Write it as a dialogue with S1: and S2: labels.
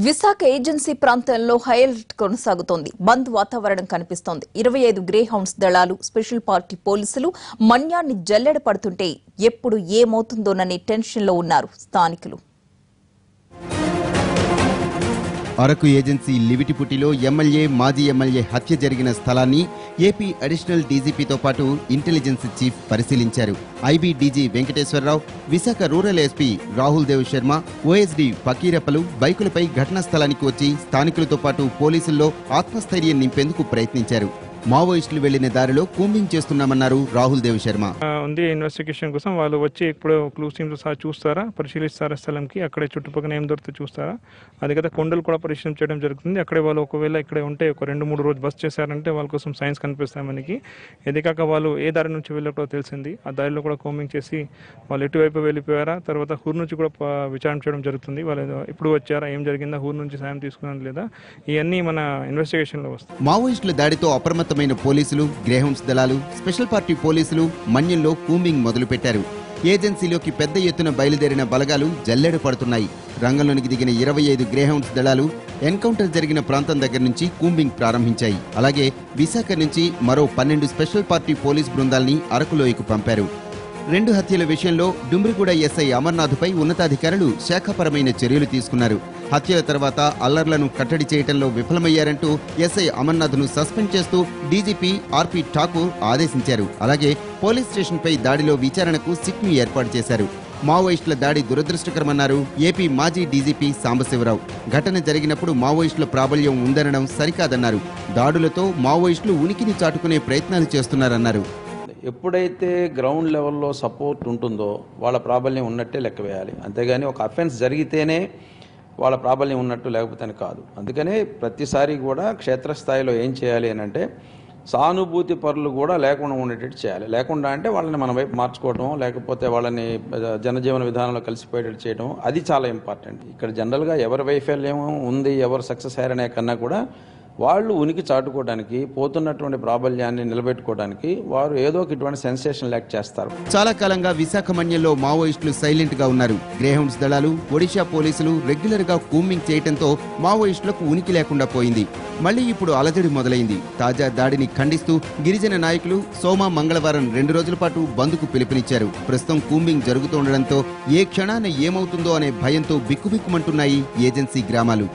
S1: Visakha agency ప్రాంతంలో high alert కొనసాగుతోంది. బంద్ వాతావరణం కనిపిస్తోంది. 25 గ్రే హౌండ్స్ దళాలు, స్పెషల్ పార్టీ పోలీసులు మన్యాన్ని జల్లెడ పడుతుంటే ఎప్పుడు ఏమవుతుందోననే టెన్షన్లో ఉన్నారు స్థానికులు.
S2: అరకు ఏజెన్సీ లివిటిపుటిలో ఎమ్మెల్యే, మాజీ ఎమ్మెల్యే హత్య జరిగిన స్థలాన్ని ఏపీ అడిషనల్ డీజీపీతో పాటు ఇంటెలిజెన్స్ చీఫ్ పరిశీలించారు. IB DG Venkateswara Rao, Visakha rural SP Rahul Dev Sharma, OSD ఫకీరప్పలు బైకులపై ఘటనా స్థలానికి వచ్చి స్థానికులతో పాటు పోలీసుల్లో ఆత్మస్థైర్యం నింపేందుకు ప్రయత్నించారు. మావోయిస్టులు వెళ్లిన దారిలో కూంబింగ్ చేస్తున్నామన్నారు రాహుల్ దేవ్ శర్మ.
S3: ఉంది ఇన్వెస్టిగేషన్ కోసం వాళ్ళు వచ్చి ఇప్పుడు క్లూస్ టీమ్తో సహా చూస్తారా, పరిశీలిస్తారా, స్థలంకి అక్కడే చుట్టుపక్కల ఏం దొరికితే చూస్తారా. అది కదా కొండలు కూడా పరిశీలన చేయడం జరుగుతుంది. అక్కడే వాళ్ళు ఒకవేళ ఇక్కడ ఉంటే ఒక 2-3 రోజు బస్ చేశారంటే వాళ్ళ కోసం సైన్స్ కనిపిస్తాయి మనకి. ఇది కాక వాళ్ళు ఏ దారి నుంచి వెళ్ళారో తెలిసింది. ఆ దారిలో కూడా కూంబింగ్ చేసి వాళ్ళు ఎటువైపు వెళ్ళిపోయారా, తర్వాత హూర్ నుంచి కూడా విచారణ చేయడం జరుగుతుంది. వాళ్ళు ఎప్పుడు వచ్చారా, ఏం జరిగిందా, హూర్ నుంచి సాయం తీసుకున్నారా లేదా, ఇవన్నీ మన ఇన్వెస్టిగేషన్లో వస్తాయి.
S2: మావోయిస్టుల దాడితో అప్రమత్తమైన పోలీసులు, గ్రేహౌండ్స్ దళాలు, స్పెషల్ పార్టీ పోలీసులు మన్యంలో కూంబింగ్ మొదలుపెట్టారు. ఏజెన్సీలోకి పెద్ద ఎత్తున బయలుదేరిన బలగాలు జల్లెడ పడుతున్నాయి. రంగంలోనికి దిగిన 25 గ్రేహౌండ్స్ దళాలు ఎన్కౌంటర్ జరిగిన ప్రాంతం దగ్గర నుంచి కూంబింగ్ ప్రారంభించాయి. అలాగే విశాఖ నుంచి మరో 12 స్పెషల్ పార్టీ పోలీస్ బృందాల్ని అరకులోయకు పంపారు. 2 హత్యల విషయంలో డుమ్రిగూడ ఎస్ఐ అమర్నాథ్పై ఉన్నతాధికారులు శాఖాపరమైన చర్యలు తీసుకున్నారు. హత్యల తర్వాత అల్లర్లను కట్టడి చేయడంలో విఫలమయ్యారంటూ ఎస్ఐ అమర్నాథ్ను సస్పెండ్ చేస్తూ డీజీపీ ఆర్పీ ఠాకూర్ ఆదేశించారు. అలాగే పోలీస్ స్టేషన్పై దాడిలో విచారణకు సిట్ను ఏర్పాటు చేశారు. మావోయిస్టుల దాడి దురదృష్టకరమన్నారు ఏపీ మాజీ డీజీపీ సాంబశివరావు. ఘటన జరిగినప్పుడు మావోయిస్టుల ప్రాబల్యం ఉందనడం సరికాదన్నారు. దాడులతో మావోయిస్టులు ఉనికిని చాటుకునే ప్రయత్నాలు చేస్తున్నారన్నారు.
S4: ఎప్పుడైతే గ్రౌండ్ లెవెల్లో సపోర్ట్ ఉంటుందో వాళ్ళ ప్రాబల్యం ఉన్నట్టే లెక్క వేయాలి. అంతేగాని ఒక అఫెన్స్ జరిగితేనే వాళ్ళ ప్రాబల్యం ఉన్నట్టు లేకపోతే కాదు. అందుకనే ప్రతిసారి కూడా క్షేత్రస్థాయిలో ఏం చేయాలి అని అంటే సానుభూతి పరులు కూడా లేకుండా ఉండేటట్టు చేయాలి. లేకుండా అంటే వాళ్ళని మన వైపు మార్చుకోవటం, లేకపోతే వాళ్ళని జనజీవన విధానంలో కలిసిపోయేటట్టు చేయడం, అది చాలా ఇంపార్టెంట్. ఇక్కడ జనరల్గా ఎవరి వైఫల్యం ఉంది, ఎవరు సక్సెస్ అయ్యారనే కన్నా కూడా వాళ్ళు ఉనికి చాటుకోవడానికి, పోతున్నటువంటి ప్రాబల్యాన్ని నిలబెట్టుకోవడానికి వారు ఏదో ఇటువంటి సెన్సేషన్ యాక్ట్ చేస్తారు.
S2: చాలా కాలంగా విశాఖ మన్యంలో మావోయిస్టులు సైలెంట్ గా ఉన్నారు. గ్రేహౌండ్స్ దళాలు, ఒడిషా పోలీసులు రెగ్యులర్ గా కూంబింగ్ చేయడంతో మావోయిస్టులకు ఉనికి లేకుండా పోయింది. మళ్లీ ఇప్పుడు అలజడి మొదలైంది. తాజా దాడిని ఖండిస్తూ గిరిజన నాయకులు మంగళవారం 2 రోజుల పాటు బంద్కు పిలుపునిచ్చారు. ప్రస్తుతం కూంబింగ్ జరుగుతుండటంతో ఏ క్షణాన ఏమవుతుందో అనే భయంతో బిక్కుబిక్కుమంటున్నాయి ఏజెన్సీ గ్రామాలు.